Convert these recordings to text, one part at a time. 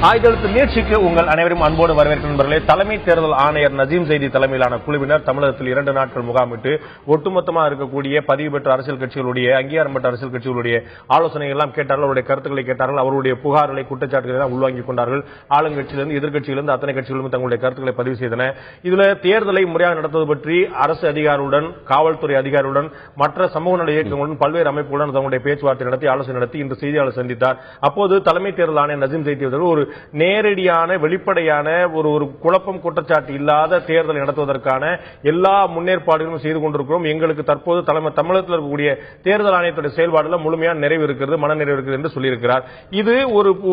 ஆய்தெழுத்து நிகழ்ச்சிக்கு உங்கள் அனைவரும் அன்போடு வரவேற்கும் நண்பர்களே. தலைமை தேர்தல் ஆணையர் நஜீம் ஜைதி தலைமையிலான குழுவினர் தமிழகத்தில் 2 நாட்கள் முகாமிட்டு ஒட்டுமொத்தமாக இருக்கக்கூடிய பதிவு பெற்ற அரசியல் கட்சிகளுடைய அங்கீகாரம் பெற்ற அரசியல் கட்சிகளுடைய ஆலோசனைகள் எல்லாம் கேட்டார்கள், அவருடைய கருத்துக்களை கேட்டார்கள், அவருடைய புகார்களை குற்றச்சாட்டுகளை எல்லாம் உள்வாங்கிக் கொண்டார்கள். ஆளுங்கட்சியிலிருந்து எதிர்கட்சியிலிருந்து அத்தனை கட்சிகளும் தங்களுடைய கருத்துக்களை பதிவு செய்தன. இதுல தேர்தலை முறையாக நடத்துவது பற்றி அரசு அதிகாரியுடன், காவல்துறை அதிகாரியுடன், மற்ற சமூக நல இயக்கங்களுடன், பல்வேறு அமைப்புகளுடன் தங்களுடைய பேச்சுவார்த்தை நடத்தி ஆலோசனை நடத்தி இன்று செய்தியாளர் சந்தித்தார். அப்போது தலைமை தேர்தல் ஆணையர் நஜீம் ஜைதி அவர்கள் ஒரு நேரடியான வெளிப்படையான ஒரு குழப்பம் குற்றச்சாட்டு இல்லாத தேர்தலை நடத்துவதற்கான எல்லா முன்னேற்பாடுகளும் செய்து கொண்டிருக்கிறோம். எங்களுக்கு தற்போது தமிழகத்தில் இருக்கக்கூடிய தேர்தல் ஆணையத்துடைய செயல்பாடுல முழுமையான நிறைவு இருக்கிறது, மன நிறைவு இருக்கிறது என்று சொல்லியிருக்கிறார். இது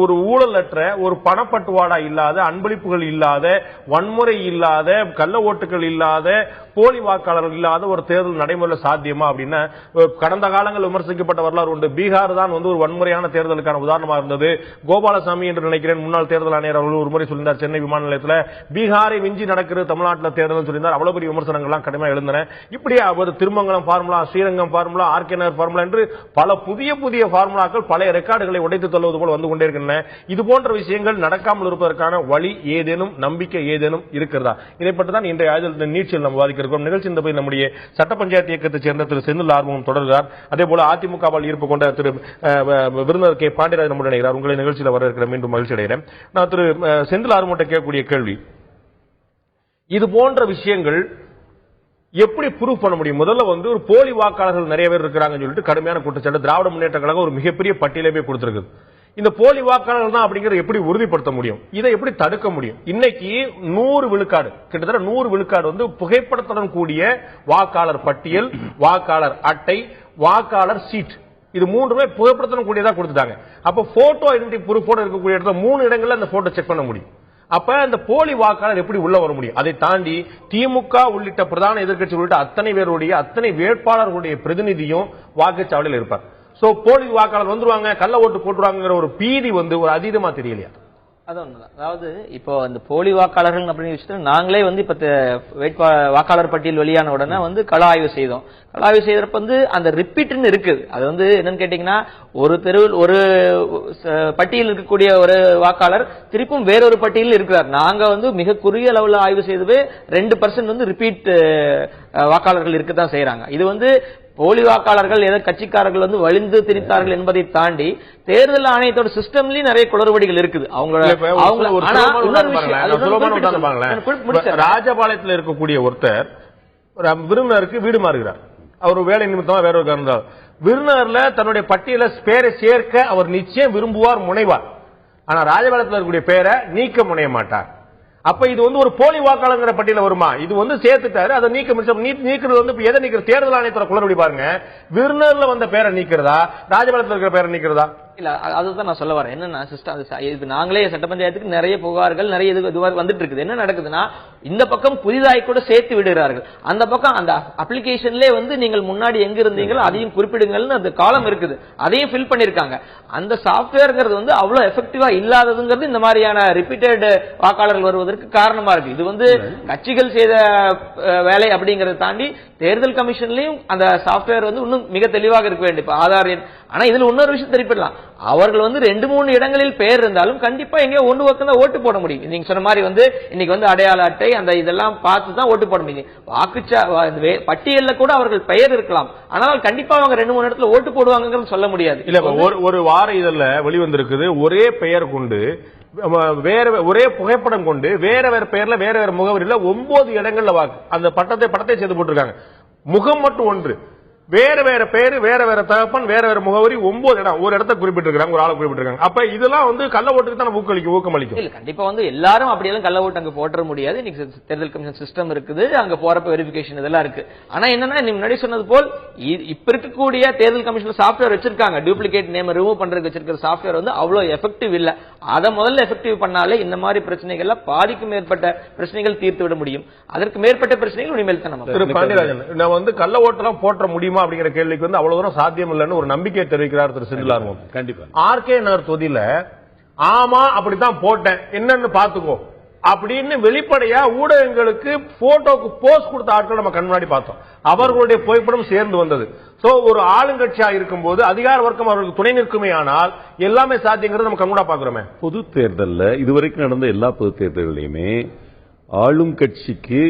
ஒரு ஊழலற்ற, ஒரு பணப்பட்டுவாடா இல்லாத, அன்பளிப்புகள் இல்லாத, வன்முறை இல்லாத, கள்ள ஓட்டுகள் இல்லாத, போலி வாக்காளர்கள் இல்லாத ஒரு தேர்தல் நடைமுறை சாத்தியமா அப்படின்னா கடந்த காலங்கள் விமர்சிக்கப்பட்ட வரலாறு உண்டு. பீகார் தான் ஒரு வன்முறையான தேர்தலுக்கான உதாரணமாக இருந்தது. கோபாலசாமி என்று நினைக்கிறேன் முன்னாள் தேர்தல் ஆணையர் அவர்கள் ஒரு முறை சொல்லியிருந்தார் சென்னை விமான நிலையத்தில், பீகாரை விஞ்சி நடக்கிறது தமிழ்நாட்டில் தேர்தல் சொல்லியிருந்தார். அவ்வளவு பெரிய விமர்சனங்கள்லாம் கடுமையாக எழுந்தன. இப்படி அவர் Thirumangalam formula, Srirangam formula, RK Nagar formula என்று பல புதிய ஃபார்முலாக்கள் பழைய ரெக்கார்டுகளை உடைத்து தள்ளுவது போல் வந்து கொண்டே இருக்கின்றன. இது போன்ற விஷயங்கள் நடக்காமல் இருப்பதற்கான வழி ஏதேனும், நம்பிக்கை ஏதேனும் இருக்கிறதா? இதை பற்றி தான் இன்றைய ஆய்தல் நீட்சியில் நாம் விவாதிக்கிறோம். நிகழ்ச்சியின் போய் நம்முடைய சட்ட பஞ்சாயத்து இயக்கத்தைச் சேர்ந்த திரு செந்தில் ஆர்வம் தொடர்கிறார். அதே போல அதிமுகவால் ஈர்ப்பு கொண்ட திரு விருந்தினர் கே பாண்டியராஜ் நம்முடன் இணைகிறார். உங்களை நிகழ்ச்சியில் வரவேற்கிற மீண்டும் மகிழ்ச்சி அடைகிறேன். நான் திரு செந்தில் ஆர்வம் கேட்கக்கூடிய கேள்வி, இது போன்ற விஷயங்கள் எப்படி ப்ரூவ் பண்ண முடியும்? முதல்ல ஒரு போலி வாக்காளர்கள் நிறைய பேர் இருக்கிறாங்கன்னு சொல்லிட்டு கடுமையான குற்றச்சாட்டு திராவிட முன்னேற்ற கழகம் ஒரு மிகப்பெரிய பட்டியலே கொடுத்திருக்கு. இந்த போலி வாக்காளர்கள் தான் அப்படிங்கறத எப்படி உறுதிப்படுத்த முடியும்? இதை எப்படி தடுக்க முடியும்? இன்னைக்கு 100 விழுக்காடு, கிட்டத்தட்ட 100 விழுக்காடு புகைப்படத்துடன் கூடிய வாக்காளர் பட்டியல், வாக்காளர் அட்டை, வாக்காளர் சீட், இது மூன்றுமே புகைப்படத்துடன் கூடியதா கொடுத்துட்டாங்க. அப்ப போட்டோ ஐடென்டிட்டி ப்ரூஃபோட இருக்கக்கூடிய இடத்துல 3 இடங்கள்ல அந்த போட்டோ செக் பண்ண முடியும். அப்ப அந்த போலி வாக்காளர் எப்படி உள்ள வர முடியும்? அதை தாண்டி திமுக உள்ளிட்ட பிரதான எதிர்க்கட்சி உள்ளிட்ட அத்தனை பேருடைய, அத்தனை வேட்பாளர்களுடைய பிரதிநிதியும் வாக்குச்சாவடியில் இருப்பார். சோ போலி வாக்காளர் வந்துருவாங்க, கள்ள ஓட்டு போட்டுருவாங்கிற ஒரு பீதி ஒரு அதீதமா தெரியலையா? அதாவது இப்போ அந்த போலி வாக்காளர்கள் அப்படின்னு வச்சுட்டு நாங்களே இப்ப வாக்காளர் பட்டியல் வெளியான உடனே கள ஆய்வு செய்தோம். கள ஆய்வு செய்யறப்ப அந்த ரிப்பீட்னு இருக்குது. அது என்னன்னு கேட்டீங்கன்னா, ஒரு தெருவில் ஒரு பட்டியல் இருக்கக்கூடிய ஒரு வாக்காளர் திருப்பும் வேறொரு பட்டியலில் இருக்கிறார். நாங்க மிக குறுகிய அளவில் ஆய்வு செய்தவே 2% ரிப்பீட் வாக்காளர்கள் இருக்கத்தான் செய்யறாங்க. இது போலி வாக்காளர்கள் கட்சிக்காரர்கள் வலிந்து திணித்தார்கள் என்பதை தாண்டி தேர்தல் ஆணையத்தோட சிஸ்டம்லயும் நிறைய குளறுபடிகள் இருக்குது. ராஜபாளையத்தில் இருக்கக்கூடிய ஒருத்தர் விருந்தினருக்கு வீடு மாறுகிறார். அவர் வேலை நிமித்தமா வேற ஒரு காரணம். விருந்தினர்ல தன்னுடைய பட்டியல பேரை சேர்க்க அவர் நிச்சயம் விரும்புவார், முனைவார். ஆனா ராஜபாளையத்தில் இருக்கக்கூடிய பேரை நீக்க முனைய மாட்டார். அப்ப இது ஒரு போலி வாக்காளர் பட்டியல வருமா? இது சேர்த்துட்டாரு, அதை நீக்கிறது எதை நீக்கிறது? தேர்தல் ஆணையத்தோட குளறுபடி பாருங்க. விருந்தினர்ல வந்த பேரை நீக்கிறதா, ராஜபாளையத்தில் இருக்கிற பேரை நீக்கிறதா? இல்ல, அதுதான் நான் சொல்ல வரேன். என்னன்னா சிஸ்டம், நாங்களே சட்ட பஞ்சாயத்துக்கு நிறைய புகார்கள் நிறைய வந்துட்டு இருக்குது. என்ன நடக்குதுன்னா, இந்த பக்கம் புதிதாய் கூட சேர்த்து விடுகிறார்கள். அந்த பக்கம் அந்த அப்ளிகேஷன்ல நீங்கள் முன்னாடி எங்க இருந்தீங்களோ அதையும் குறிப்பிடுங்கள்னு அந்த காலம் இருக்குது, அதையும் ஃபில் பண்ணிருக்காங்க. அந்த சாப்ட்வேர்ங்கிறது அவ்வளவு எஃபெக்டிவா இல்லாததுங்கிறது இந்த மாதிரியான ரிப்பீட்டட் வாக்காளர்கள் வருவதற்கு காரணமா இருக்கு. இது கட்சிகள் செய்த வேலை அப்படிங்கறத தாண்டி தேர்தல் கமிஷன்லயும் அந்த சாப்ட்வேர் இன்னும் மிக தெளிவாக இருக்க வேண்டும். ஆதார் எண். ஆனா இதுல இன்னொரு விஷயம் தெரிவிக்கலாம், அவர்கள் 2-3 இடங்களில் பெயர் இருந்தாலும் கண்டிப்பா எங்கேயோ ஒன்று பக்கம் தான் ஓட்டு போட முடியும். நீங்க சொன்ன மாதிரி இன்னைக்கு அடையாள அட்டை அந்த இதெல்லாம் பார்த்து தான் ஓட்டு போட முடியும். பட்டியல்ல கூட அவர்கள் பெயர் இருக்கலாம், ஆனால் கண்டிப்பா அவங்க 2-3 இடத்துல ஓட்டு போடுவாங்க சொல்ல முடியாது. இல்ல, ஒரு வார இதழ்ல வெளிவந்திருக்குது, ஒரே பெயர் கொண்டு ஒரே புகைப்படம் கொண்டு வேற பெயர்ல வேற முகவரியில 9 இடங்கள்ல வாக்கு அந்த படத்தை செய்து போட்டிருக்காங்க. முகம் மட்டும் ஒன்று, வேற பேரு, வேற தகப்பன், வேற முகவரி, 9 இடம் ஒரு இடத்தை குறிப்பிட்டிருக்காங்க, ஒரு ஆளை குறிப்பிட்டிருக்காங்க. அப்ப இதெல்லாம் கள்ள ஓட்டுக்கு தான் ஊக்கமளிக்கும். இல்ல, கண்டிப்பா எல்லாரும் அப்படியெல்லாம் கள்ள ஓட்டு அங்க போட முடியாது. இன்னைக்கு தேர்தல் கமிஷன் சிஸ்டம் இருக்குது, அங்க போறப்ப வெரிஃபிகேஷன் இதெல்லாம் இருக்கு. ஆனா என்னன்னா, நீங்க முன்னாடி சொன்னது போல் இப்ப இருக்கக்கூடிய தேர்தல் கமிஷன் சாப்ட்வேர் வச்சிருக்காங்க, டூப்ளிகேட் நேம் ரிமூவ் பண்றதுக்கு வச்சிருக்கிற சாப்ட்வேர் அவ்வளவு எஃபெக்டிவ் இல்ல. அதை முதல்ல எஃபெக்டிவ் பண்ணாலே இந்த மாதிரி பிரச்சனைகள்ல பாதிக்கும் மேற்பட்ட பிரச்சனைகள் தீர்த்து விட முடியும். அதற்கு மேற்பட்ட பிரச்சனைகள் இனிமேல் தான் நம்ம பாண்டியராஜன், நான் கள்ள ஓட்டெல்லாம் போட்ட முடியுமா அப்படிங்கிற கேள்விக்கு அவ்வளவு தூரம் சாத்தியம் இல்லைன்னு ஒரு நம்பிக்கை தெரிவிக்கிறார் திரு செந்தில் ஆர்வம். கண்டிப்பா ஆர்கே நகர் தொகுதியில ஆமா அப்படித்தான் போட்டேன், என்னன்னு பாத்துக்கோ அப்படின்னு வெளிப்படையா ஊடகங்களுக்கு போட்டோக்கு போஸ்ட் கொடுத்த ஆட்கள் நம்ம கண் முன்னாடி பார்த்தோம். அவர்களுடைய புகைப்படம் சேர்ந்து வந்தது. சோ ஒரு ஆளுங்கட்சியா இருக்கும்போது அதிகார வர்க்கம் அவர்களுக்கு துணை நிற்குமே ஆனால் எல்லாமே சாத்தியங்கிறது நம்ம கண்கூடா பாக்குறோமே. பொது தேர்தல்ல இதுவரைக்கும் நடந்த எல்லா பொது தேர்தல்களையுமே ஆளும் கட்சிக்கு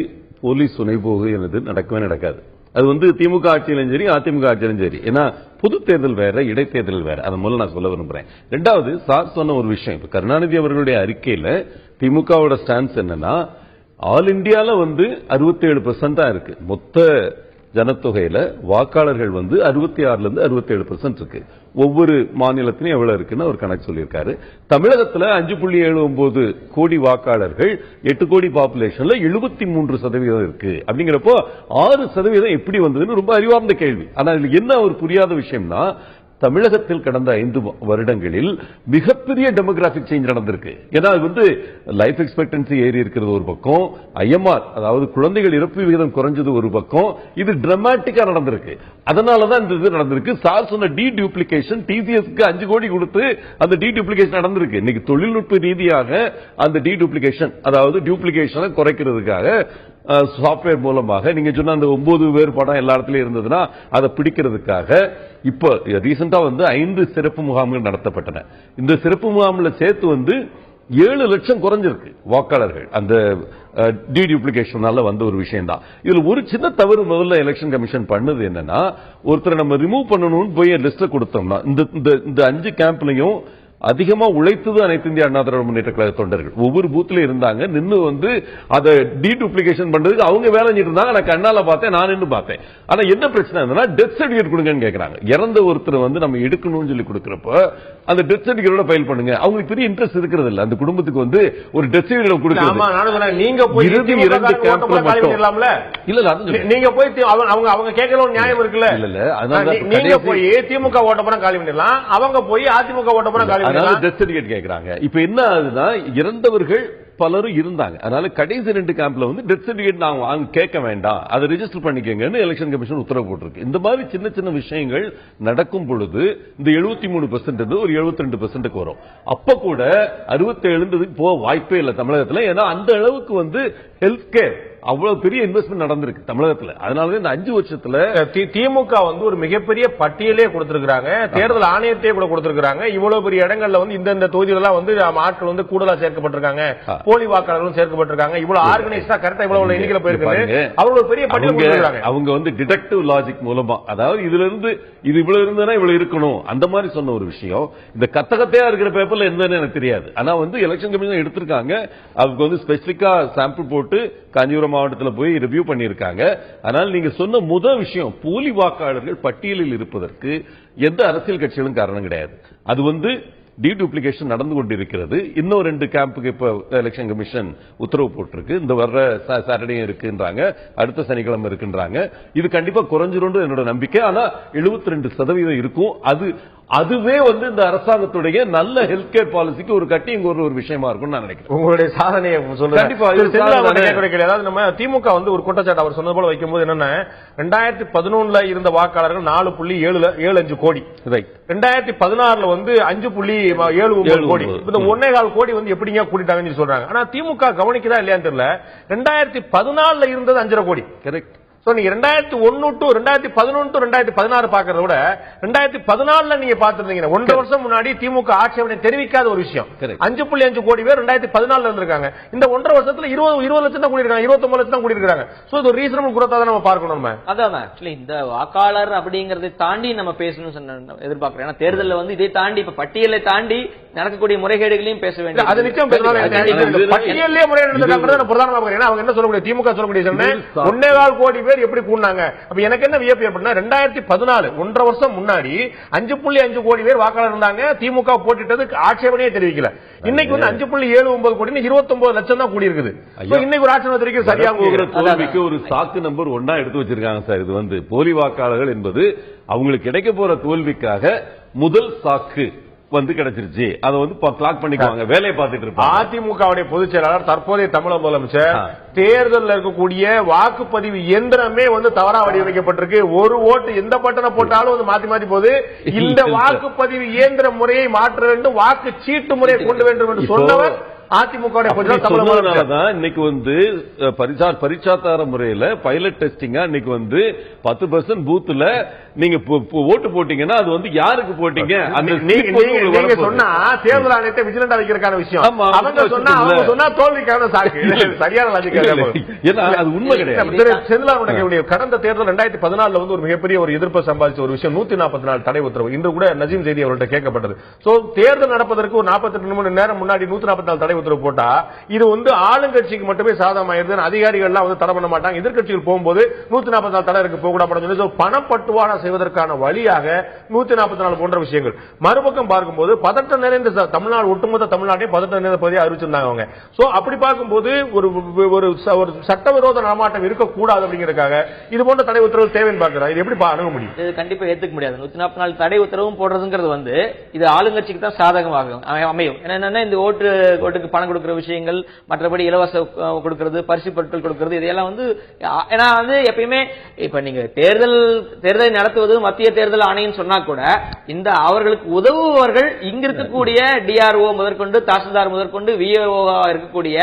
போலீஸ் துணை போகுது நடக்கவே நடக்காது. அது திமுக ஆட்சியிலும் சரி அதிமுக ஆட்சியிலும் சரி. ஏன்னா பொது தேர்தல் வேற, இடைத்தேர்தல் வேற. அதை முதல்ல நான் சொல்ல விரும்புறேன். ரெண்டாவது, சார் சொன்ன ஒரு விஷயம், இப்ப கருணாநிதி அவர்களுடைய அறிக்கையில திமுகவோட ஸ்டான்ஸ் என்னன்னா, ஆல் இண்டியால 67% தான் இருக்கு. மொத்த ஜனத்தொகையில வாக்காளர்கள் 66% 67% இருக்கு. ஒவ்வொரு மாநிலத்திலும் எவ்வளவு இருக்குன்னு ஒரு கணக்கு சொல்லியிருக்காரு. தமிழகத்துல 5.79 கோடி வாக்காளர்கள், 8 கோடி பாப்புலேஷன்ல 73% இருக்கு. அப்படிங்கிறப்போ 6% எப்படி வந்ததுன்னு ரொம்ப அறிவார்ந்த கேள்வி. ஆனா இதுல என்ன ஒரு புரியாத விஷயம்னா, தமிழகத்தில் கடந்த 5 வருடங்களில் மிகப்பெரிய டெமோகிராபிக் சேஞ்ச் நடந்திருக்கு. ஏன்னா லைஃப் எக்ஸ்பெக்டன்சி ஏறி இருக்கிறது ஒரு பக்கம், IMR அதாவது குழந்தைகள் இறப்பு விகிதம் குறைஞ்சது ஒரு பக்கம், இது டிராமாட்டிக்கா நடந்திருக்கு. அதனாலதான் இந்த இது நடந்திருக்கு. சார் சொன்ன டி டூப்ளிகேஷன், டிசிஎஸ்க்கு 5 கோடி கொடுத்து அந்த டி டூப்ளிகேஷன் நடந்திருக்கு. இன்னைக்கு தொழில்நுட்ப ரீதியாக அந்த டி டூப்ளிகேஷன் அதாவது டியூப்ளிகேஷனை குறைக்கிறதுக்காக சாப்ட்வேர் மூலமாக நீங்க சொன்ன அந்த 9 பேர் படம் எல்லா இடத்துலயும் இருந்ததுன்னா அதை பிடிக்கிறதுக்காக இப்ப ரீசெண்டா 5 சிறப்பு முகாம்கள் நடத்தப்பட்டன. இந்த சிறப்பு முகாம்ல சேர்த்து 7 லட்சம் குறைஞ்சிருக்கு வாக்காளர்கள். அந்த டி டூப்ளிகேஷனால ஒரு விஷயம் தான். இதுல ஒரு சின்ன தவறு முதல்ல எலெக்ஷன் கமிஷன் பண்ணது என்னன்னா, ஒருத்தரை நம்ம ரிமூவ் பண்ணணும்னு போய் லிஸ்ட் கொடுத்தோம்னா, இந்த 5 கேம்ப்லயும் அதிகமா உழைத்தது அனைத்து இந்திய அண்ணா திராவிட முன்னேற்ற கழக தொண்டர்கள். ஒவ்வொரு பூத்ல இருந்தாங்க, நின்று அதை டி டூப்ளிகேஷன் பண்றதுக்கு அவங்க வேலை செஞ்சிட்டு இருந்தாங்க. நான் கண்ணால பார்த்தேன், நான் நின்று பார்த்தேன். ஆனா என்ன பிரச்சனை இருந்ததுன்னா, டெத் சர்டிபிகேட் கொடுங்கன்னு கேட்கறாங்க. இறந்த ஒருத்தர் நம்ம எடுக்கணும்னு சொல்லி கொடுக்கறப்ப அந்த டெத் சர்டிபிகேட்டோட ஃபைல் பண்ணுங்க. அவங்களுக்கு பெரிய இன்ட்ரெஸ்ட் இருக்கிறது இல்ல. அந்த குடும்பத்துக்கு ஒரு டெத் சர்டிபிகேட் கொடுக்கறது. நீங்க போய் 2 கேம்ப்ல மட்டும் இல்ல, நீங்க போய் அவங்க கேட்கல நியாயம் இருக்குல்ல. இல்ல அதனால நீங்க போய் திமுக ஓட்ட போனா காலி பண்ணிடலாம், அவங்க போய் அதிமுக ஓட்ட போனா காலி பண்ணிடலாம். டெத் சர்டிபிகேட் கேட்கறாங்க. இப்ப என்ன ஆகுதுன்னா, இறந்தவர்கள் பலரும் இருந்தாங்க. அதனால கடைசி 2 கேம்ப்ல டெத் சர்டிபிகேட் நாங்க கேட்க வேண்டாம், அதை ரெஜிஸ்டர் பண்ணிக்கங்கன்னு எலெக்ஷன் கமிஷன் உத்தரவு போட்டிருக்கு. இந்த மாதிரி சின்ன சின்ன விஷயங்கள் நடக்கும் பொழுது இந்த 73% ஒரு 72% வரும். அப்ப கூட 67 போக வாய்ப்பே இல்லை தமிழகத்துல. ஏன்னா அந்த அளவுக்கு ஹெல்த் கேர் அவ்வளவு பெரிய இன்வெஸ்ட்மெண்ட் நடந்திருக்கு தமிழகத்துல. அதனால இந்த 5 வருஷத்துல திமுக ஒரு மிகப்பெரிய பட்டியலே கொடுத்திருக்காங்க, தேர்தல் ஆணையத்தையே கூட கொடுத்திருக்காங்க. இவ்வளவு பெரிய இடங்கள்ல இந்த தொகுதிகளெல்லாம் ஆட்கள் கூடுதலா சேர்க்கப்பட்டிருக்காங்க, போலி வாக்காளர்களும் சேர்க்கப்பட்டிருக்காங்க. இவ்வளவு ஆர்கனைஸ்டா கரெக்டா இவ்வளவு எண்ணிக்கையில போயிருக்கு. அவங்க ஒரு பெரிய பட்டியல் கொடுத்திருக்காங்க. அவங்க டிடக்டிவ் லாஜிக் மூலமா, அதாவது இதுல இருந்து இது இவ்வளவு இருந்ததுன்னா இவ்வளவு இருக்கணும் அந்த மாதிரி சொன்ன ஒரு விஷயம். இந்த கத்தையா இருக்கிற பேப்பர்ல என்னன்னு எனக்கு தெரியாது. ஆனா எலெக்ஷன் கமிஷன் எடுத்திருக்காங்க. அவங்க ஸ்பெசிபிக்கா சாம்பிள் போட்டு காஞ்சிபுரம் மாவட்டத்தில் போய் ரிவ்யூ பண்ணியிருக்காங்க. அதனால நீங்க சொன்ன முதல் விஷயம், போலி வாக்காளர்கள் பட்டியலில் இருப்பதற்கு எந்த அரசியல் கட்சிகளும் காரணம் கிடையாது. அது டி டூப்ளிகேஷன் நடந்து கொண்டிருக்கிறது. இன்னும் 2 கேம்புக்கு இப்ப எலெக்ஷன் கமிஷன் உத்தரவு போட்டிருக்கு. இந்த வர்ற சாட்டர்டே இருக்குன்றாங்க, அடுத்த சனிக்கிழமை இருக்குன்றாங்க. இது கண்டிப்பா குறைஞ்சிரும் என்னோட நம்பிக்கை. ஆனா 72% இருக்கும். அதுவே இந்த அரசாங்கத்துடைய நல்ல ஹெல்த் கேர் பாலிசிக்கு ஒரு கட்டிங் ஒரு விஷயமா இருக்கும் நான் நினைக்கிறேன். உங்களுடைய சாதனையை அதாவது நம்ம திமுக ஒரு குற்றச்சாட்டு அவர் சொன்னது போல வைக்கும்போது என்னன்னா, 2011 இருந்த வாக்காளர்கள் 4.75 கோடி, 2016 5.79 கோடி, 1.25 கோடி எப்படிங்க கூட்டிட்டாங்கன்னு சொல்றாங்க. ஆனா திமுக கவனிக்குதா இல்லையான்னு தெரியல. 2014 இருந்தது 5.5 கோடி. கரெக்ட். நீங்க 2001 to 2011 to 2016 பாக்குறத விட 2014 நீங்க பாத்துருந்தீங்க, 1.5 வருஷம் முன்னாடி திமுக ஆட்சேபனை தெரிவிக்காத ஒரு விஷயம். 5.5 கோடி பேர் 2014 இருந்திருக்காங்க. இந்த 1.5 வருஷத்துல 20 லட்சம் தான் கூடியிருக்காங்க, 29 லட்சம் தான் கூடியிருக்காங்க. சோ இது ஒரு ரீசனபிள் குரோத்தா தான் நம்ம பார்க்கணும். அதான் ஆக்சுவலி இந்த வாக்காளர் அப்படிங்கறதை தாண்டி நம்ம பேசணும் எதிர்பார்க்கிறோம். ஏன்னா தேர்தலில் இதை தாண்டி இப்ப பட்டியலை தாண்டி நடக்கக்கூடிய முறைகேடுகளையும் பேச வேண்டும். அது நிச்சயம் பட்டியலே முறைகேடு பிரதானமா அவங்க என்ன சொல்லக்கூடிய திமுக சொல்லக்கூடிய 1.25 கோடி பேர் எப்படி கூடினாங்க. அப்ப எனக்கு என்ன வியப்பு அப்படின்னா, 2014 1.5 வருஷம் முன்னாடி 5.5 கோடி பேர் வாக்காளர் இருந்தாங்க, திமுக போட்டிட்டது ஆட்சேபனையே தெரிவிக்கல. இன்னைக்கு 5.79 கோடி 29 லட்சம் தான் கூடி இருக்குது. இன்னைக்கு ஒரு ஆட்சேபனை தெரிவிக்க சரியாக ஒரு சாக்கு நம்பர் 1 எடுத்து வச்சிருக்காங்க சார். இது போலி வாக்காளர்கள் என்பது அவங்களுக்கு கிடைக்க போற தோல்விக்காக முதல் சாக்கு கிடைச்சிருச்சு. அதை பிளாக் பண்ணிக்குவாங்க, வேலையை பார்த்துட்டு இருப்பாங்க. அதிமுகவுடைய பொதுச் செயலாளர் தற்போதைய தமிழக முதலமைச்சர் தேர்தலில் இருக்கக்கூடிய வாக்குப்பதிவு இயந்திரமே தவறா வடிவமைக்கப்பட்டிருக்கு. ஒரு ஓட்டு எந்த பட்டனை போட்டாலும் மாத்தி மாத்தி போகுது. இந்த வாக்குப்பதிவு இயந்திர முறையை மாற்ற வேண்டும், வாக்கு சீட்டு முறையை கொண்டு வேண்டும் என்று சொன்னவர் அதிமுக இன்னைக்கு வந்து பரிட்சாத்தார முறையில பைலட் டெஸ்டிங்கா இன்னைக்கு வந்து 10% பூத்துல நீங்க ஓட்டு போட்டீங்கன்னா அது வந்து யாருக்கு போட்டீங்க நீங்க சொன்னா தேர்தல் ஆணையத்தை விஜிலண்டா வைக்கிறதுக்கான விஷயம். அவங்க சொன்னா தோல்விக்கான சாக்கு. சரியான லாஜிக். அது உண்மை கிடையாது. செந்திலாருடைய கடந்த தேர்தல் 2014 வந்து ஒரு மிகப்பெரிய ஒரு எதிர்ப்பை சம்பாதிச்ச ஒரு விஷயம் 144 தடை உத்தரவு. இன்று கூட நஜீம் செய்தி அவர்கிட்ட கேட்கப்பட்டது. சோ தேர்தல் நடப்பதற்கு ஒரு 48 மணி நேரம் முன்னாடி 144 தடை உத்தரவு போட்டா இது வந்து ஆளுங்கட்சிக்கு மட்டுமே சாதகமாயிருது. அதிகாரிகள் எல்லாம் வந்து தடை பண்ண மாட்டாங்க. எதிர்கட்சிகள் போகும்போது 144 தடை இருக்கு போகக்கூடாது. பணப்பட்டுவாடா செய்வதற்கான வழியாக 144 போன்ற விஷயங்கள். மறுபக்கம் பார்க்கும்போது பதட்டம் நிறைந்த தமிழ்நாடு, ஒட்டுமொத்த தமிழ்நாட்டையும் பதட்டம் நிறைந்த பகுதியை அறிவிச்சிருந்தாங்க அவங்க. சோ அப்படி பார்க்கும்போது ஒரு சட்டவிரோத நடமாட்டம் இருக்கக்கூடாது அப்படிங்கிறதுக்காக இது போன்ற தடை உத்தரவு தேவைன்னு பார்க்கிறார். இது எப்படி அணுக முடியும்? இது கண்டிப்பா ஏத்துக்க முடியாது. 144 தடை உத்தரவும் போடுறதுங்கிறது வந்து இது ஆளுங்கட்சிக்கு தான் சாதகமாக அமையும். என்னன்னா இந்த ஓட்டுக்கு பணம் கொடுக்கிற விஷயங்கள், மற்றபடி இலவச கொடுக்கிறது, பரிசு பொருட்கள் கொடுக்கிறது, இதெல்லாம் வந்து ஏன்னா வந்து எப்பயுமே இப்ப நீங்க தேர்தலை நடத்துவது மத்திய தேர்தல் ஆணையம் சொன்னா கூட இந்த அவர்களுக்கு உதவுபவர்கள் இங்க இருக்கக்கூடிய டிஆர்ஓ முதற்கொண்டு, தாசில்தார் முதற்கொண்டு, விஏஓ இருக்கக்கூடிய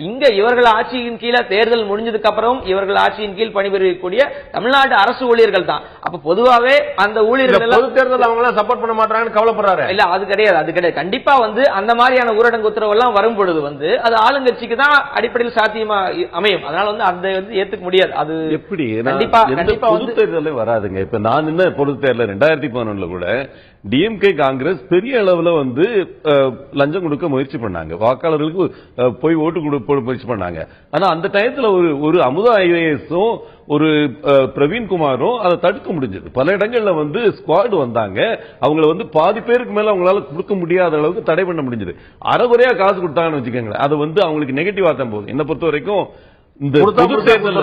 இங்க இவர்கள் ஆட்சியின் கீழே தேர்தல் முடிஞ்சதுக்கு அப்புறம் இவர்கள் ஆட்சியின் கீழ் பணிபுரியக்கூடிய தமிழ்நாடு அரசு ஊழியர்கள் தான். அப்ப பொதுவாவே அந்த ஊழியர்கள் பொது தேர்தல் அவங்க சப்போர்ட் பண்ண மாட்டாங்கன்னு கவலைப்படுறாரு. இல்ல அது கிடையாது. கண்டிப்பா வந்து அந்த மாதிரியான ஊரடங்கு உத்தரவு எல்லாம் வரும் பொழுது வந்து அது ஆளுங்கட்சிக்கு தான் அடிப்படையில் சாத்தியமா அமையும். அதனால வந்து அதை வந்து ஏத்துக்க முடியாது. அது எப்படி கண்டிப்பா பொது தேர்தலே வராதுங்க. இப்ப நான் என்ன பொது தேர்தல் 2011 கூட டிஎம்கே காங்கிரஸ் பெரிய அளவுல வந்து லஞ்சம் கொடுக்க முயற்சி பண்ணாங்க. வாக்காளர்களுக்கு போய் ஓட்டு கொடுக்க முயற்சி பண்ணாங்க. ஆனா அந்த டயத்துல ஒரு அமுதா ஐஏஎஸும் ஒரு பிரவீன்குமாரும் அதை தடுக்க முடிஞ்சது. பல இடங்கள்ல வந்து ஸ்குவாட் வந்தாங்க. அவங்கள வந்து பாதி பேருக்கு மேல அவங்களால கொடுக்க முடியாத அளவுக்கு தடை பண்ண முடிஞ்சது. அரைகுறையா காசு கொடுத்தாங்கன்னு வச்சுக்கோங்களேன். அது வந்து அவங்களுக்கு நெகட்டிவா தான் போகுது. என்ன பொறுத்த வரைக்கும் இந்த பொது தேர்தல்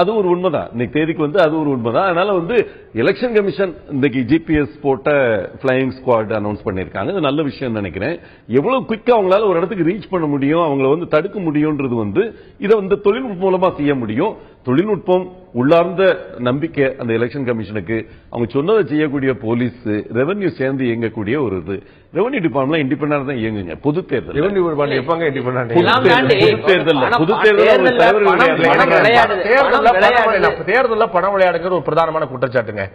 அது ஒரு உண்மைதான். இன்னைக்கு தேதிக்கு வந்து அது ஒரு உண்மைதான். அதனால வந்து எலெக்ஷன் கமிஷன் இன்னைக்கு ஜிபிஎஸ் போட்ட பிளையிங் ஸ்குவாட் அனௌன்ஸ் பண்ணிருக்காங்க. இது நல்ல விஷயம் நினைக்கிறேன். எவ்வளவு குயிக்கா அவங்களால ஒரு இடத்துக்கு ரீச் பண்ண முடியும், அவங்களை வந்து தடுக்க முடியும்ன்றது வந்து இதை வந்து தொழில்நுட்பம் மூலமா செய்ய முடியும். தொழில்நுட்பம் உள்ளார்ந்த நம்பிக்கை அந்த எலெக்ஷன் கமிஷனுக்கு, அவங்க சொன்னதை செய்யக்கூடிய போலீஸ், ரெவன்யூ சேர்ந்து இயங்கக்கூடிய ஒரு இது. ரெவன்யூ டிபார்ட்மெண்ட் இண்டிபெண்டன்ட் தான் இயங்குங்க. பொது தேர்தல் ரெவன்யூ டிபார்ட்மெண்ட் எப்பங்க இண்டிபெண்டன்ட்? பொது தேர்தல்ல பணம் விளையாடுங்கிற ஒரு பிரதானமான குற்றச்சாட்டுங்க.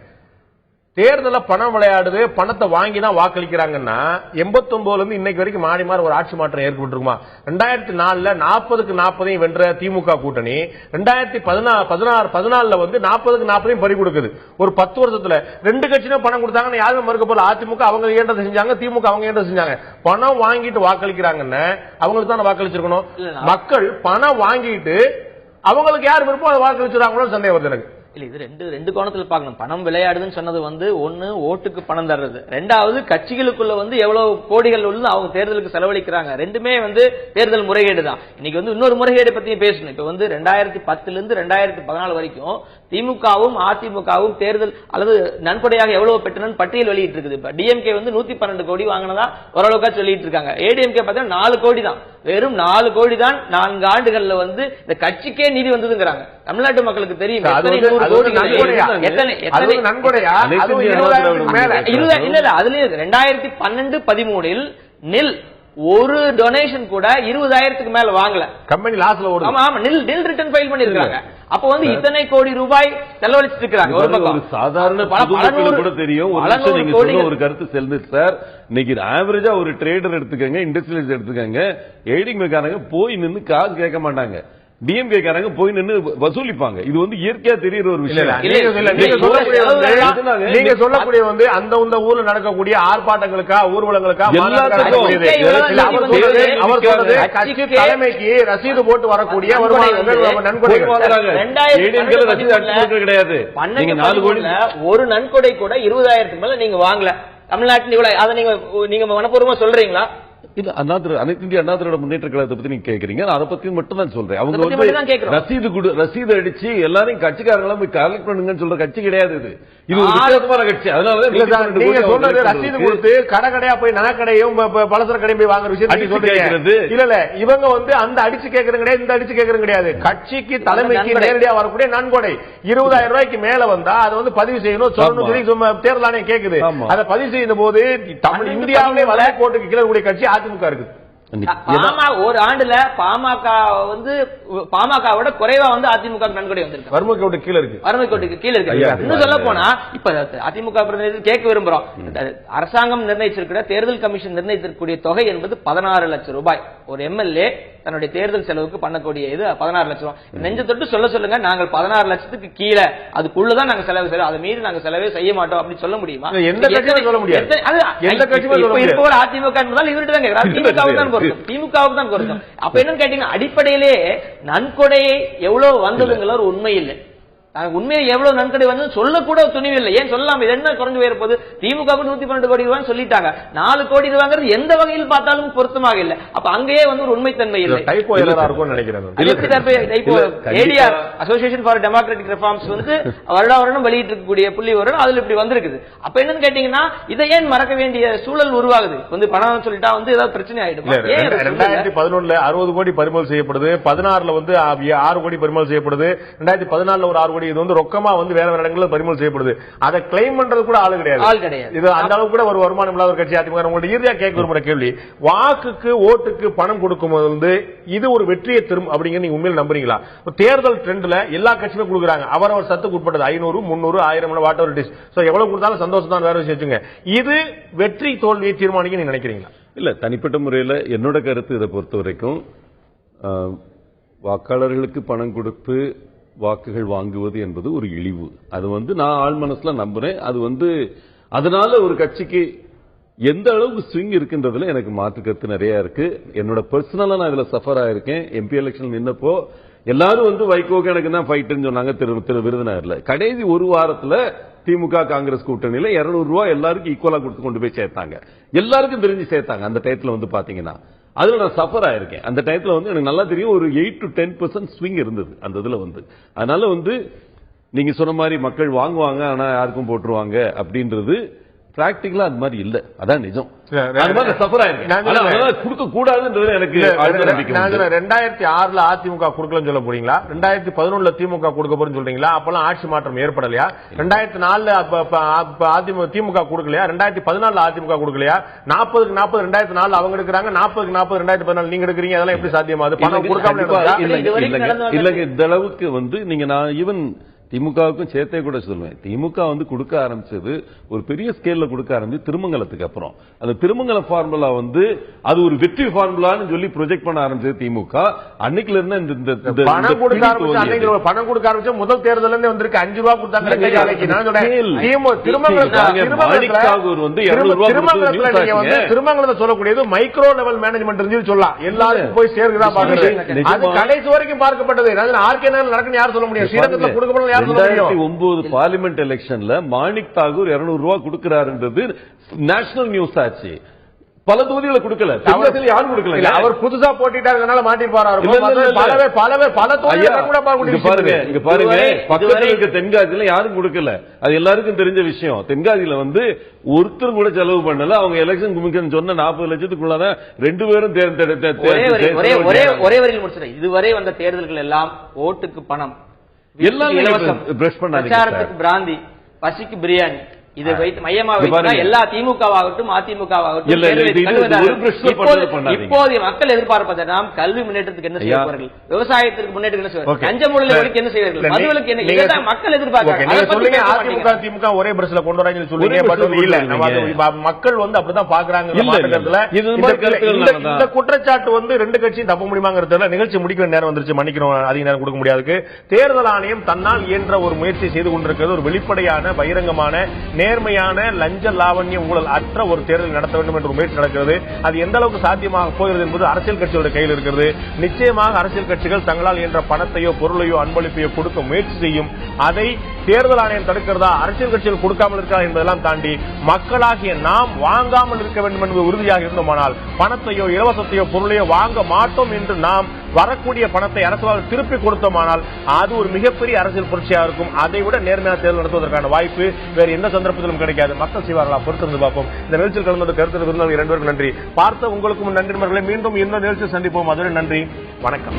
தேர்தல பணம் விளையாடுது, பணத்தை வாங்கி தான் வாக்களிக்கிறாங்கன்னா 89 இருந்து இன்னைக்கு வரைக்கும் மாறி மாறி ஒரு ஆட்சி மாற்றம் ஏற்பட்டுருக்குமா? 2004 40க்கு 40 வென்ற திமுக கூட்டணி 2014 வந்து 40க்கு 40 பறி கொடுக்குது. ஒரு 10 வருஷத்துல 2 கட்சியும் பணம் கொடுத்தாங்கன்னு யாருமே மறுக்க போல. அதிமுக அவங்க ஏண்டதை செஞ்சாங்க, திமுக அவங்க ஏண்டதை செஞ்சாங்க. பணம் வாங்கிட்டு வாக்களிக்கிறாங்கன்னு அவங்களுக்கு தான் வாக்களிச்சிருக்கணும். மக்கள் பணம் வாங்கிட்டு அவங்களுக்கு யார் விருப்பம் அதை வாக்களிச்சிருக்காங்களோ சந்தேகம் வருது எனக்கு. இல்ல இது ரெண்டு கோணத்துல பார்க்கணும். பணம் விளையாடுதுன்னு சொன்னது வந்து ஒண்ணு ஓட்டுக்கு பணம் தர்றது, ரெண்டாவது கட்சிகளுக்குள்ள வந்து எவ்வளவு கோடிகள் உள்ள அவங்க தேர்தலுக்கு செலவழிக்கிறாங்க. ரெண்டுமே வந்து தேர்தல் முறைகேடு தான். இன்னைக்கு வந்து இன்னொரு முறைகேடு பத்தி பேசணும். இப்ப வந்து 2010 இருந்து 2014 வரைக்கும் திமுகவும் அதிமுகவும் தேர்தல் அல்லது நன்கொடையாக எவ்வளவு பெற்றனு பட்டியல் வெளியிட்டு இருக்குது. இப்ப டிஎம்கே வந்து 112 கோடி வாங்கினதா ஓரளவுக்கா சொல்லிட்டு இருக்காங்க. ஏடிஎம்கே பார்த்தா 4 கோடி தான். வெறும் 4 கோடி தான் 4 ஆண்டுகள்ல வந்து இந்த கட்சிக்கே நிதி வந்ததுங்கிறாங்க. தமிழ்நாட்டு மக்களுக்கு தெரியும் இல்ல. அதுல 2012-13 நில் ஒரு டொனேஷன் கூட 20,000க்கு மேல வாங்கல. கம்பெனி லாஸ்ல ஓடுது. ஆமா நில் ரிட்டர்ன் ஃபைல் பண்ணிருக்காங்க. அப்ப வந்து இத்தனை கோடி ரூபாய் செலவழிச்சிட்டு இருக்காங்க. ஒரு சாதாரண கூட தெரியும். ஒரு கருத்து செல்லுது சார். இன்னைக்கு ஆவரேஜா ஒரு ட்ரேடர் எடுத்துக்கங்க, இண்டஸ்ட்ரியலிஸ்ட் எடுத்துக்கங்க, எய்டிங் மெக்கானிக்க போய் நின்று காசு கேட்க மாட்டாங்க. டிஎம்கே காரங்க போய் நின்று வசூலிப்பாங்க. இது வந்து இயற்கையா தெரியுற ஒரு விஷயம். நீங்க சொல்லக்கூடிய வந்து அந்த ஊர்ல நடக்கக்கூடிய ஆர்ப்பாட்டங்களுக்கா ஊர்வலங்களுக்கா கட்சி தலைமைக்கு ரசீது போட்டு வரக்கூடிய கிடையாது. ஒரு நன்கொடை கூட 20,000க்கு மேல நீங்க வாங்கல. தமிழ்நாட்டில் அதை நீங்க மனப்பூர்வமா சொல்றீங்களா? இல்ல அனைத்து இந்திய அண்ணா திராவிட முன்னேற்ற கழகத்தை பத்தி நீங்க கேக்குறீங்க. அதை பத்தி மட்டும் தான் சொல்றேன். அவங்க வந்து ரசீது அடிச்சு எல்லாரையும் கட்சிக்காரங்களும் போய் கலெக்ட் பண்ணுங்கன்னு சொல்ற கட்சி கிடையாது. இது ஒரு வித்தியாசமான கட்சி. அதனாலதான் நீங்க சொல்றது ரசீது கொடுத்து கடையா போய் நகைக்கடையும் பலசர கடையும் போய் வாங்குற விஷயம் இல்ல. இவங்க வந்து அந்த அடிச்சு கேட்கறது கிடையாது, இந்த அடிச்சு கேட்கறது கிடையாது. கட்சிக்கு தலைமைக்கு நேரடியா வரக்கூடிய நன்கொடை 20,000 ரூபாய்க்கு மேல வந்தா அதை வந்து பதிவு செய்யணும் சொல்லணும் சொல்லி தேர்தல் ஆணையம் கேக்குது. அதை பதிவு செய்யும் போது இந்தியாவிலே வளர்ச்சி கோட்டுக்கு கீழே கூடிய கட்சி அதிமுக இருக்கு. ஒரு ஆண்டுல பாமக வந்து பாமகவோட குறைவா வந்து அதிமுக நன்கொடை வந்திருக்கு. வறுமை கோட்டு கீழ இருக்கு. வறுமை கோட்டுக்கு கீழ இருக்கு. இன்னும் சொல்ல போனா இப்ப அதிமுக பிரதிநிதி கேட்க விரும்புறோம், அரசாங்கம் நிர்ணயிச்சிருக்கிற தேர்தல் கமிஷன் நிர்ணயித்திருக்கக்கூடிய தொகை என்பது 16 லட்சம் ரூபாய். ஒரு எம்எல்ஏ தன்னுடைய தேர்தல் செலவுக்கு பண்ணக்கூடிய இது 16 லட்சம் ரூபாய். நெஞ்ச தொட்டு சொல்லுங்க, நாங்கள் 16 லட்சத்துக்கு கீழே அதுக்குள்ளதான் நாங்க செலவு செய்யறோம், அதை மீறி நாங்க செலவே செய்ய மாட்டோம் அப்படின்னு சொல்ல முடியுமா? எந்த கட்சியும் சொல்ல முடியாது. அதிமுக என்பதால் இவர்கிட்ட தான் கேட்கிறார், திமுகவுக்கு தான் குறைச்சோம். அப்ப என்னன்னு கேட்டீங்கன்னா, அடிப்படையிலே நன்கொடையை எவ்வளவு வந்ததுங்கிற ஒரு உண்மை இல்லை. உண்மையை எவ்வளவு நன்கொடை வந்து சொல்ல கூட துணிவில்லை. ஏன் சொல்லலாம், இது என்ன குறைஞ்சு போயிருப்பது? திமுக 112 கோடி ரூபாய் சொல்லிட்டாங்க. 4 கோடி ரூபாய் எந்த வகையில் பார்த்தாலும் பொருத்தமாக இல்லை. அப்ப அங்கேயே வந்து ஒரு உண்மைத்தன்மை இல்லை. ADR association for democratic reforms வந்து வருடம் வெளியிட்டு இருக்கக்கூடிய புள்ளி வரும், அதுல இப்படி வந்திருக்குது. அப்ப என்னன்னு கேட்டீங்கன்னா, இதை ஏன் மறக்க வேண்டிய சூழல் உருவாகுது? வந்து பணம் சொல்லிட்டா வந்து ஏதாவது பிரச்சனை ஆயிடும். 2011 60 கோடி பறிமுதல் செய்யப்படுது, 16 வந்து 6 கோடி பறிமுதல் செய்யப்படுது, 2014 ஒரு 6 கோடி இது வந்து ரொக்கமா வந்து வேற வேற இடங்களில் பறிமுதல் செய்யப்படுது. அதை கிளைம் பண்றது கூட ஆள் கிடையாது. இது அந்த அளவுக்கு கூட ஒரு வருமானம் இல்லாத ஒரு கட்சி அதிமுக. உங்களுடைய இறுதியா கேட்க விரும்புற கேள்வி, வாக்குக்கு ஓட்டுக்கு பணம் கொடுக்கும் போது இது ஒரு வெற்றியை தரும் அப்படிங்கிற நீங்க உண்மையில் நம்புறீங்களா? தேர்தல் ட்ரெண்ட்ல எல்லா கட்சியுமே கொடுக்குறாங்க, அவரவர் சத்துக்கு உட்பட்டது 500 300 1000 what ever it is. So எவ்வளவு கொடுத்தாலும் சந்தோஷம் தான், வேற விஷயம் வச்சுங்க. இது வெற்றி தோல்வியை தீர்மானிக்க நீங்க நினைக்கிறீங்களா? இல்ல, தனிப்பட்ட முறையில் என்னோட கருத்து இதை பொறுத்த வரைக்கும் வாக்காளர்களுக்கு பணம் கொடுத்து வாக்குகள் வாங்குவது என்பது ஒரு இழிவு. அது வந்து நான் ஆள் மனசுல நம்புறேன். அது வந்து அதனால ஒரு கட்சிக்கு எந்த அளவுக்கு ஸ்விங் இருக்குன்றதுல எனக்கு மாற்று கருத்து நிறைய இருக்கு. என்னோட பர்சனலா நான் இதுல சஃபர் ஆயிருக்கேன். எம்பி எலெக்ஷன் நின்னப்போ எல்லாரும் வந்து வைகோக்கு எனக்கு தான் ஃபைட்னு சொன்னாங்க திரு விருதுநகர்ல. கடைசி ஒரு வாரத்துல திமுக காங்கிரஸ் கூட்டணியில 200 ரூபாய் எல்லாருக்கும் ஈக்குவலா கொடுத்து கொண்டு போய் சேர்த்தாங்க. எல்லாருக்கும் தெரிஞ்சு சேர்த்தாங்க. அந்த டயத்துல வந்து பாத்தீங்கன்னா அதுல நான் சஃபர் ஆயிருக்கேன். அந்த டயத்துல வந்து எனக்கு நல்லா தெரியும், ஒரு 8 to 10% ஸ்விங் இருந்தது அந்த இதுல வந்து. அதனால வந்து நீங்க சொன்ன மாதிரி மக்கள் வாங்குவாங்க, ஆனா யாருக்கும் போட்டுருவாங்க அப்படின்றது பிராக்டிகலா அது மாதிரி இல்ல. அதான் நிஜம். கொடுக்க கூடாதுன்றது எனக்கு 2006 அதிமுக கொடுக்கலன்னு சொல்ல போறீங்களா? 2011 திமுக கொடுக்க போறேன்னு சொல்றீங்களா? அப்பெல்லாம் ஆட்சி மாற்றம் ஏற்படலையா? 2004 திமுக கொடுக்கலையா? 2014 அதிமுக கொடுக்கலையா? 40க்கு 40 2004 அவங்க எடுக்கிறாங்க, 40க்கு 40 2014 நீங்க எடுக்கிறீங்க. அதெல்லாம் எப்படி சாத்தியமாது? பணம் கொடுக்காம இல்லங்க. இந்த அளவுக்கு வந்து நீங்க நான் ஈவன் திமுகவுக்கும் சேர்த்தே கூட சொல்லுவேன். திமுக வந்து கொடுக்க ஆரம்பிச்சது ஒரு பெரிய ஸ்கேல்ல கொடுக்க ஆரம்பிச்சு திருமங்கலத்துக்கு அப்புறம். அந்த திருமங்கல ஃபார்முலா வந்து அது ஒரு வெற்றி ஃபார்முலான்னு சொல்லி ப்ரொஜெக்ட் பண்ண ஆரம்பிச்சது திமுக. அன்னைக்குல இருந்து இந்த பணம் கொடுக்க ஆரம்பிச்ச முதல் தேர்தல் இருந்து வந்திருக்கு. 5 ரூபாய் கொடுத்தாங்க. திருமங்கலத்தை சொல்லக்கூடியது மைக்ரோ லெவல் மேனேஜ்மெண்ட் இருந்து சொல்லலாம், எல்லாருக்கும் போய் சேர்க்கிறதா பாக்குறது. அது கடைசி வரைக்கும் பார்க்கப்பட்டது. ஆர்கே நடக்குன்னு யார் சொல்ல முடியும்? ஸ்ரீரங்கத்தில் கொடுக்கப்படும் 2009 பார்லிமெண்ட் எலெக்ஷன்ல மாணிக் தாகூர் 200 ரூபாய் கொடுக்கிறாருன்றது நேஷனல் நியூஸ் ஆச்சு. பல தொகுதிகளை கொடுக்கல, யாரும் கொடுக்கல. அவர் புதுசா போட்டிட்டாருனால மாட்டிருப்பாரு. பக்கத்தில் இருக்க தென்காசியில யாரும் கொடுக்கல, அது எல்லாருக்கும் தெரிஞ்ச விஷயம். தென்காசியில வந்து ஒருத்தர் கூட செலவு பண்ணல. அவங்க எலெக்ஷன் கமிஷன் சொன்ன 40 லட்சத்துக்குள்ளதான் 2 பேரும் ஒரே வரையில் முடிச்சிட்டேன். இதுவரை வந்த தேர்தல்கள் எல்லாம் ஓட்டுக்கு பணம், பிரச்சாரத்துக்கு பிராந்தி, பசிக்கு பிரியாணி, இதை வைத்து மையமா வைத்து எல்லா திமுகவாகட்டும் அதிமுகவாகட்டும் இப்போதைய மக்கள் எதிர்பார்ப்பதை நாம் கல்வி முன்னேற்றத்துக்கு என்ன செய்வார்கள், விவசாயத்திற்கு முன்னேற்றத்துக்கு என்ன செய்வார்கள், லஞ்ச ஊழலுக்கு என்ன செய்வார்கள், மதுவிலக்கு என்ன, இதுதான் மக்கள் எதிர்பார்க்கிறாங்க. அதிமுக திமுக ஒரே பிரஸ்ல கொண்டு வராங்கன்னு சொல்லுவீங்க. மக்கள் வந்து அப்படிதான் பாக்குறாங்க. இந்த குற்றச்சாட்டு வந்து 2 கட்சியும் தப்ப முடியுமாங்கிறதுல நிகழ்ச்சி முடிக்க நேரம் வந்துருச்சு. மன்னிக்கிறோம், அதிக நேரம் கொடுக்க முடியாது. தேர்தல் ஆணையம் தன்னால் இயன்ற ஒரு முயற்சி செய்து கொண்டிருக்கிறது. ஒரு வெளிப்படையான பகிரங்கமான நேர்மையான லஞ்ச லாவண்ய ஊழல் அற்ற ஒரு தேர்தல் நடத்த வேண்டும் என்ற முயற்சி நடக்கிறது. அது எந்த அளவுக்கு சாத்தியமாக போகிறது என்பது அரசியல் கட்சிகளுடைய கையில் இருக்கிறது. நிச்சயமாக அரசியல் கட்சிகள் தங்களால் என்ற பணத்தையோ பொருளையோ அன்பளிப்பையோ கொடுக்க முயற்சி செய்யும். அதை தேர்தல் ஆணையம் தடுக்கிறதா, அரசியல் கட்சிகள் கொடுக்காமல் இருக்கிறதா என்பதெல்லாம் தாண்டி மக்களாகிய நாம் வாங்காமல் இருக்க வேண்டும் என்பது உறுதியாக இருந்தோமானால் பணத்தையோ இலவசத்தையோ பொருளையோ வாங்க மாட்டோம் என்று நாம் வரக்கூடிய பணத்தை அரசால் திருப்பி கொடுத்தோமானால் அது ஒரு மிகப்பெரிய அரசியல் புரட்சியாக இருக்கும். அதை விட நேர்மையான தேர்தல் நடத்துவதற்கான வாய்ப்பு வேறு எந்த சந்தர்ப்பத்திலும் கிடைக்காது. மக்கள் செய்வார்களா? பொறுத்திருந்து பார்ப்போம். இந்த நிகழ்ச்சியில் கலந்து கருத்து விருந்தவர்கள் 2 பேருக்கு நன்றி. பார்த்த உங்களுக்கும் நன்றி. மீண்டும் இந்த நிகழ்ச்சியில் சந்திப்போம். அதுவரை நன்றி, வணக்கம்.